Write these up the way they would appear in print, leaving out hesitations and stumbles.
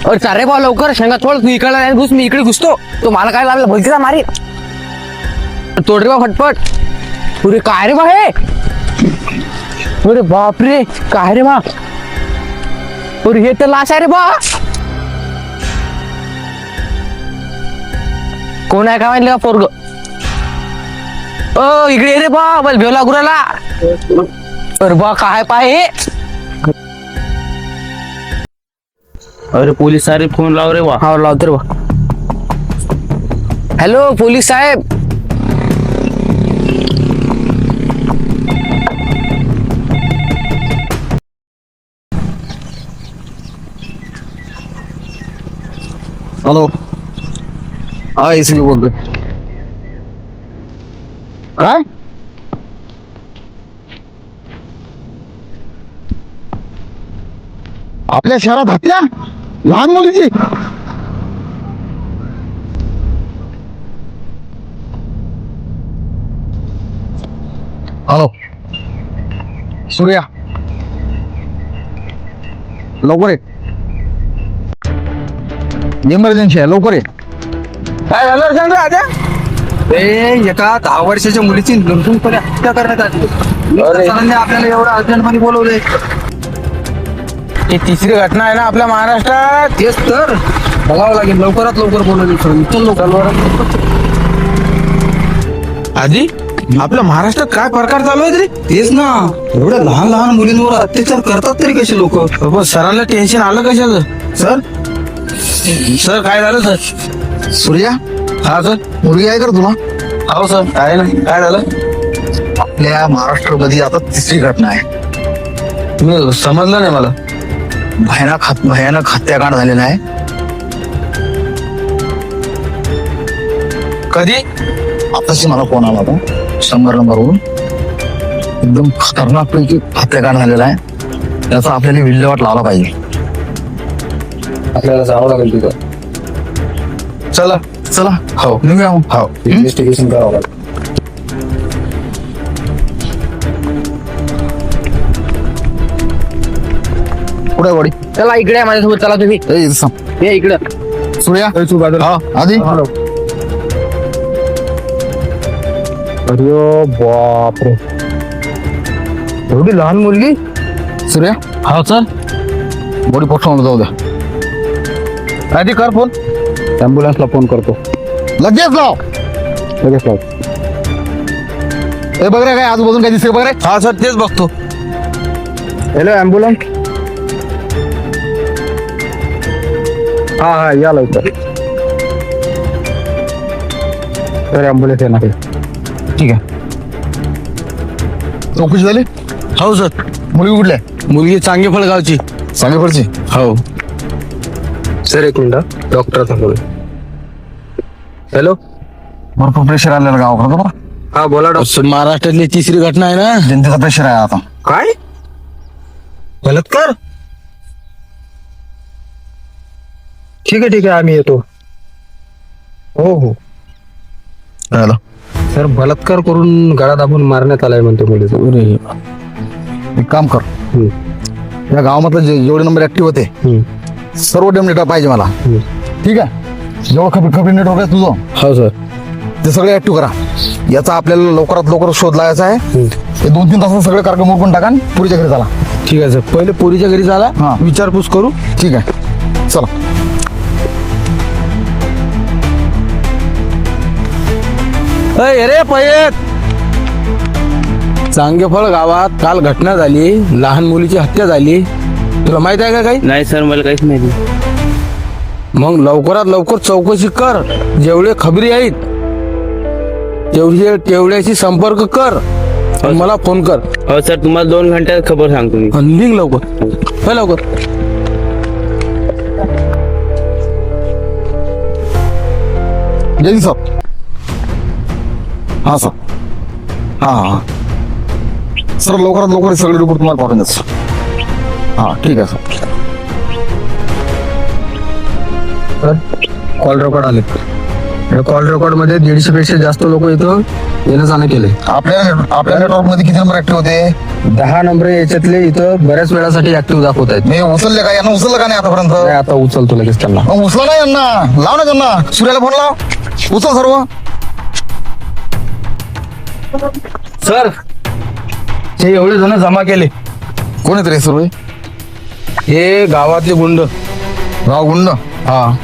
अरे चाल रे बा लवकर, शेंगा तोड. तू इकडे नाही घुस, मी इकडे घुसतो. तो मला काय लागलं भलतीचा मारी. तोड रे बा फटफट. अरे काय रे बा हे. अरे बापरे काय रे बा. अरे हे तर लाश आहे रे बा. कोण आहे का माहिती का पोरग. इकडे ये रे बा, मला भेव लागू राहिला. अरे बा काय पाय हे. अरे पोलीस साहेब फोन लाव रे वा. हा लावतो रे बा. हॅलो पोलीस साहेब. हॅलो. हा एसी बोलतोय. काय आपल्या शहरात हत्या लहान मुलीची. हॅलो सूर्या, लवकर ये. इमर्जन्सी आहे, लवकर ये. काय झालं सांग रे आद्या. ते एका 10 वर्षाच्या मुलीची निर्घृणपणे हत्या करण्यात आली. सरांनी आपल्याला एवढं अर्जंट मध्ये बोलवलंय. ही तिसरी घटना आहे ना आपल्या महाराष्ट्रात. तेच तर बघावं लागेल. लवकरात लवकर बोलवले सर. चल लवकर. आधी आपल्या महाराष्ट्रात काय प्रकार चालू आहे तरी. तेच ना, एवढ्या लहान लहान मुलींवर अत्याचार करतात तरी कसे लोक. सरांना टेन्शन आलं कशाचं. सर काय झालं सर. सूर्या, हा सर. मुलगी आहे का रे तुला. हो सर आहे ना. काय झालं. आपल्या महाराष्ट्रामध्ये आता तिसरी घटना आहे. तुम्ही समजलं नाही मला. भयानक हत्याकांड झालेला आहे. कधी. आताशी मला फोन आला होता 100 नंबरवरून. एकदम खतरनाक पैकी हत्याकांड झालेला आहे. त्याचा आपल्याला विल्हेवाट लावला पाहिजे. आपल्याला जावं लागेल तिथं. चला चला. हो निघूया मग. हो इन्व्हेस्टिगेशन करावं लागेल. पुढे वडी. चला इकडे माझ्यासोबत. चला तुम्ही ये इकडं. सूर्या हा आधी. अरे बापरे, एवढी लहान मुलगी. सूर्या हो सर. बॉडी पोस्टमॉर्टम जाऊ द्या. आधी कर फोन. ॲम्ब्युलन्सला फोन करतो. लगेच लाव. लगेच लाव. हे बघ रे, काय आजूबाजून काय दिसते बघ रे. हा सर तेच बघतो. Hello ambulance. हा या लवकर. तर ॲम्ब्युलन्स येणार. ठीक आहे. चौकशी झाली. हो सर. मुलगी कुठल्या. मुलगी चांगेफळ गावची. सांगेपडची. हो सर एक मिनिट, डॉक्टरचा फोन. हॅलो. भरपूर प्रेशर आलेलं गावाकडं बरं. हा बोला डॉक्टर. महाराष्ट्रातली तिसरी घटना आहे ना. जनतेचा प्रेशर आहे आता. काय बलात्कार. ठीक आहे आम्ही येतो. हो काय झालं. सर बलात्कार करून गळा दाबून मारण्यात आलाय म्हणतो मुलीचा. एक काम कर. या गावामधले जेवढे नंबर ऍक्टिव्ह होते सर्व डेम नेटवर्क पाहिजे मला. ठीक आहे. जेवढं खबरी नेटवर्क आहे तुझं. हो सर. ते सगळे ऍक्टिव्ह करा. याचा आपल्याला लवकरात लवकर शोध लावायचा आहे. हे 2-3 तासात सगळे कार्यक्रम उरकून टाका. पुरीच्या घरी झाला. ठीक आहे सर. पहिले पोरीच्या घरी झाला. हा. विचारपूस करू. ठीक आहे चला. अरे पयत. चांगेफळ गावात काल घटना झाली. लहान मुलीची हत्या झाली. तुला माहित आहे का काही. नाही सर मला काहीच माहिती. मग लवकरात लवकर चौकशी कर. जेवढे खबरी आहेत तेवढ्याशी संपर्क कर. आणि मला फोन कर. हो सर तुम्हाला 2 घंट्यात खबर सांगतो मी. आणि निघ लवकर. हो लवकर. जय सर. हा सर. हा सर लवकरात लवकर सगळे रिपोर्ट तुम्हाला पाठवून द्या सर. हा ठीक आहे सर. कॉल रेकॉर्ड आले. कॉल रेकॉर्ड मध्ये 150 पेक्षा जास्त लोक इथं येणं जाणं केले. आपल्या नेटवर्क मध्ये किती नंबर ऍक्टिव्ह होते? 10 नंबर याच्यातले इथं बऱ्याच वेळासाठी ऍक्टिव्ह दाखवत आहेत. मी उचलले का? यांना उचललं का नाही आतापर्यंत? आता उचलतो लगेच त्यांना. मग उचला ना यांना, लाव ना त्यांना, सूर्याला फोन लाव, उचल सर्व. सर हे एवढे जण जमा केले. कोण आहेत रे सर्व? हे गावातले गुंड. गाव गुंड? हा,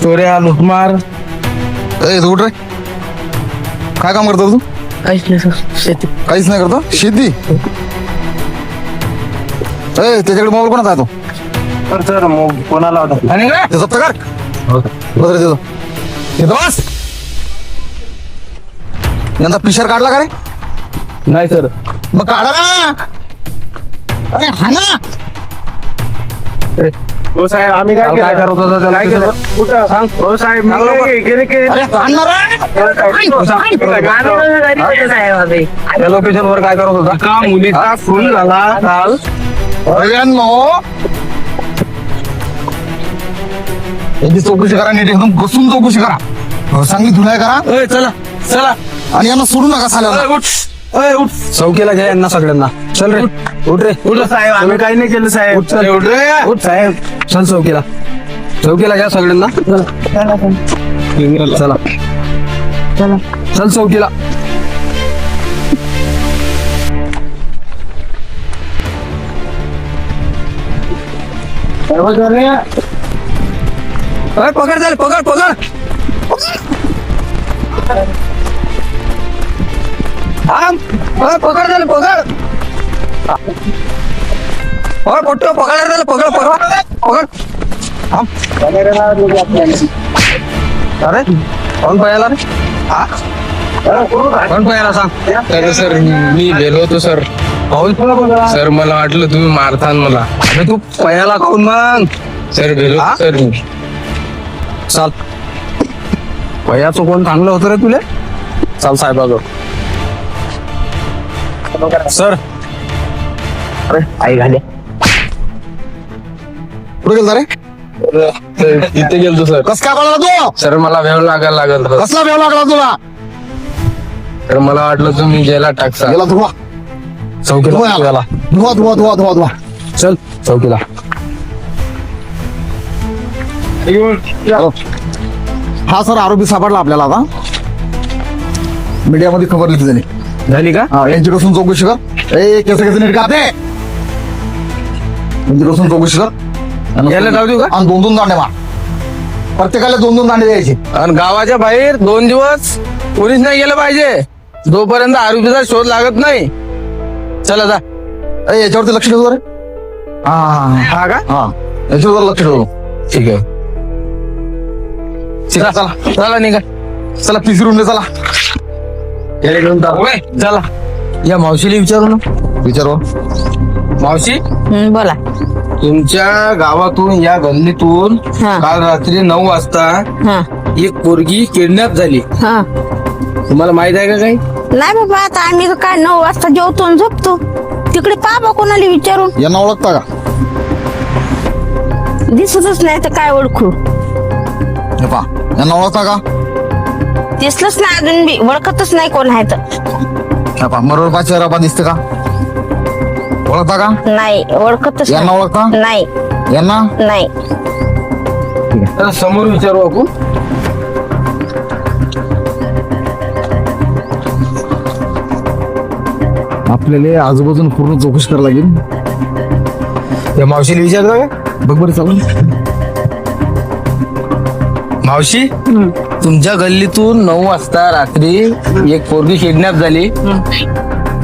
चोऱ्या लुटमार. ए तू उठ रे. काय काम करतो तू? शेती. काहीच नाही करतो. शेती? ए त्याच्याकडे मोबाईल कोणाचा आहे तो? सर कोणाला होता? आणि काय ते जप्त कर. बस रे तिथं. तिथं बस. यांचा पिशर काढला का रे? नाही सर. मग काढा ना. अरे हा ना. हो साहेब आम्ही काय काय करत होता त्याला? काय केलं? कुठं सांग. हो साहेब मी गेले की अरे काढणार रे. त्या लोकेशन वर काय करत होता? का मुलीचा खून झाला काल. अरे नो. यांची चौकशी करा नीट, एकदम बसून चौकशी करा, चांगली धुलाई करा. ए, चला चला. आणि यांना सोडू नका साल्याला. उठ चौकीला घ्या यांना सगळ्यांना. चल रे, उठ रे. उठ साहेब आम्ही काही नाही केलं साहेब. उठ चल. उठ रे. उठ साहेब. चल चौकीला. चौकीला घ्या सगळ्यांना. चला चल चौकीला. पकड झाले, पकड पकड. पकड झाले, पकड. पट्टो पकड झालं, पकड पकड पकड. अरे कोण पळाला रे? कोण पळाला सांग. सर मी गेलो होतो सर. सर मला वाटलं तुम्ही मारतान मला. अरे तू पळाला खाऊन मग. सर गेलो हा? सर मी. चाल. पयाचं कोण चांगलं होतं रे तुले? चाल साहेबाग. सर अरे आई घाले. कुठे गेलता रे? तिथे गेलतो सर. कस काय पळाला तू? सर मला भेव लागायला लागल सर. कसला भेव लागला तुला? तर मला वाटलं तुम्ही गेला टाकसा. गेला धुवा. चौकीला धुवा चौकीला. धुवा धुवा धुवा धुवा धुवा. चल चौकीला. हा सर आरोपी सापडला आपल्याला आता. मीडियामध्ये खबर लिहिली त्यांनी. झाली का? हा यांच्यापासून चौकशी कर. ए केस नीट काढते. यांच्यापासून चौकशी कर. याला जाऊ देऊ का? आणि 2-2 दांडे मार. प्रत्येकाला 2-2 दांडे द्यायचे. आणि गावाच्या बाहेर 2 दिवस कोणीच नाही गेलं पाहिजे जोपर्यंत आरोपीचा शोध लागत नाही. चला जा. ए याच्यावरती लक्ष ठेवतो रे. हा हा का? हा याच्यावर लक्ष ठेवतो. ठीक आहे. चला चला चला निघा. चला तिसरी रूम चला. याला घेऊन जाऊ. चला या मावशीला विचारू ना. विचार. मावशी बोला. तुमच्या गावातून या गल्लीतून हा. काल रात्री 9 वाजता हा एक पोरगी किडनॅप झाली. हा. तुम्हाला माहित आहे का काही? नाही बाबा, आता आम्ही काय 9 वाजता जेवतो आणि झोपतो. तिकडे पाबा कोणाला विचारून. यांना ओळखता का? दिसतच नाही तर काय ओळखू. हे पहा यांना ओळखता का? दिसलंच नाही अजून बी, ओळखतच नाही कोण आहे तर. हे पहा मरोडपा चेहरा दिसते का? ओळखता का? नाही ओळखतच यांना नाही. ओळखता? नाही यांना? नाही. तर समोर विचारू आपण. आपल्याला आजूबाजून पूर्ण चौकशी करायला लागेल. या मावशीला विचारतो का? बघ बरं चालू. मावशी तुमच्या गल्लीतून 9 वाजता रात्री एक पोरगी किडनॅप झाली.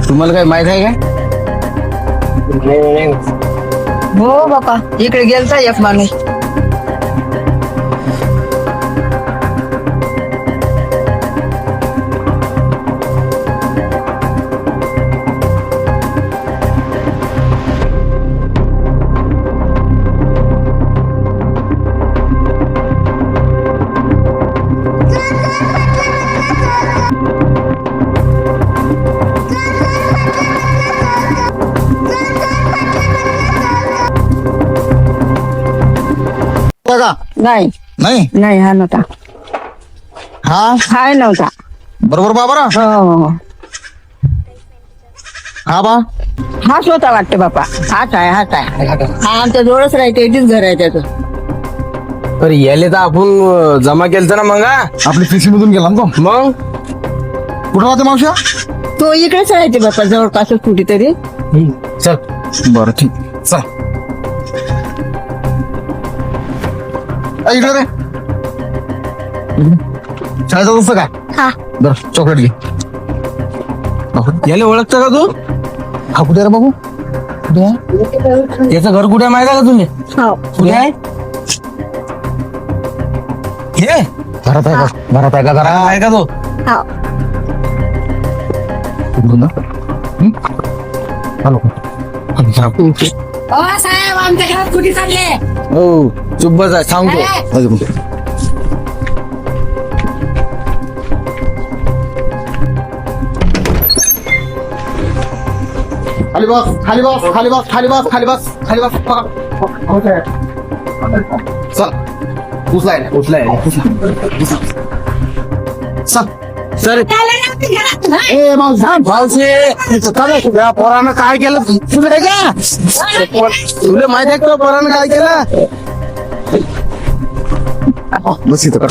तुम्हाला काही माहित आहे का? हो बाबा, इकडे गेलता एक माणूस. का? नाही नाही नाही, हा नव्हता. हा हाय नव्हता. बरोबर बाबा हो हा बा हाच होता वाटतं बापा. हाच आहे हा आमच्या जवळच राहते. इथेच घर आहे त्याचं. तर याले तर आपण जमा केलं ना मग हा? आपली पीसी मधून गेला ना तो. मग कुठं राहते मावशा? तो इकडेच राहते बापा जवळपासच कुठेतरी. चल. बरं ठीक चल इकडे रे शाळेचं कसं काय हा बरं चॉकलेट घे याले ओळखतं का तू? हा कुठे रे बाबू कुठे आहे? याचं घर कुठे आहे माहिती आहे का तुम्ही? हो कुठे आहे? हे घरात आहे का घरात आहे का घरात आहे का तो? हो हॅलो साहेब आमच्या घरात कुठे चालले? हो चुप बस आहे सांगतो. खाली बस खाली बस खाली बस खाली बस खाली बस खाली बस चल उचलाय चल सर ए मावशी या पोरानं काय केलं तुला का तुला माहिती आहे का पोरानं काय केलं? बस इथं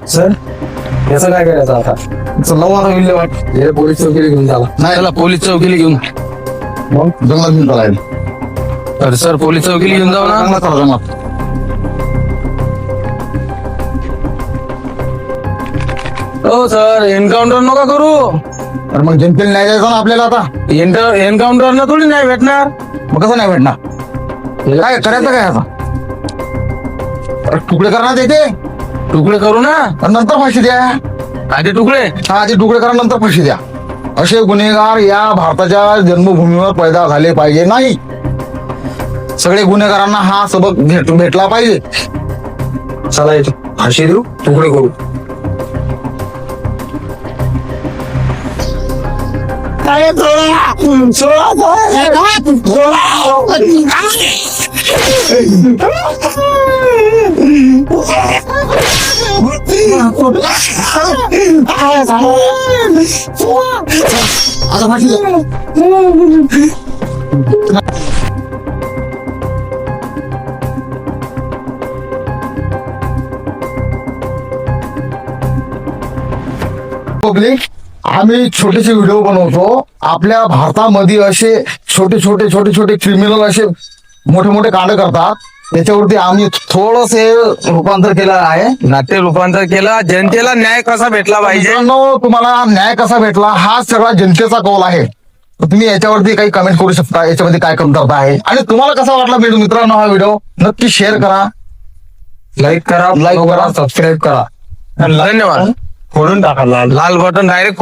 सर याचं काय करायचं आता? हे पोलीस चौकीला घेऊन झाला नाही. त्याला पोलीस चौकीला घेऊन. जंगलात घेऊन चालायला तर सर पोलीस चौकीला घेऊन जाऊ ना. जंगलात चला जंगलात हो सर एन्काउंटर नका करू. तर मग जनतेला न्याय द्यायचा ना आपल्याला आता एन्काउंटर ना थोडी नाही भेटणार. मग कसं नाही भेटणार काय करायचं काय आता अरे तुकडे करण्यात येते तुकडे करू ना. आणि नंतर फाशी द्या आधी तुकडे. हा आधी तुकडे करा नंतर फाशी द्या असे गुन्हेगार या भारताच्या जन्मभूमीवर पैदा झाले पाहिजे नाही सगळे गुन्हेगारांना हा सबक भेटला पाहिजे चला येतो फाशी देऊ तुकडे करू. आता फाशी द्या पब्लिक आम्ही छोटेसे व्हिडिओ बनवतो आपल्या भारतामध्ये असे छोटे क्रिमिनल असे मोठे कांड करतात त्याच्यावरती आम्ही थोडंसे रूपांतर केलं आहे नाट्य रूपांतर केलं. जनतेला न्याय कसा भेटला पाहिजे. मित्रांनो तुम्हाला न्याय कसा भेटला हा सगळा जनतेचा कौल आहे तर तुम्ही याच्यावरती काही कमेंट करू शकता याच्यामध्ये काय कमतरता आहे आणि तुम्हाला कसा वाटला मित्रांनो हा व्हिडिओ नक्की शेअर करा लाईक करा सबस्क्राईब करा. धन्यवाद. खोडून टाका लाल बटन डायरेक्ट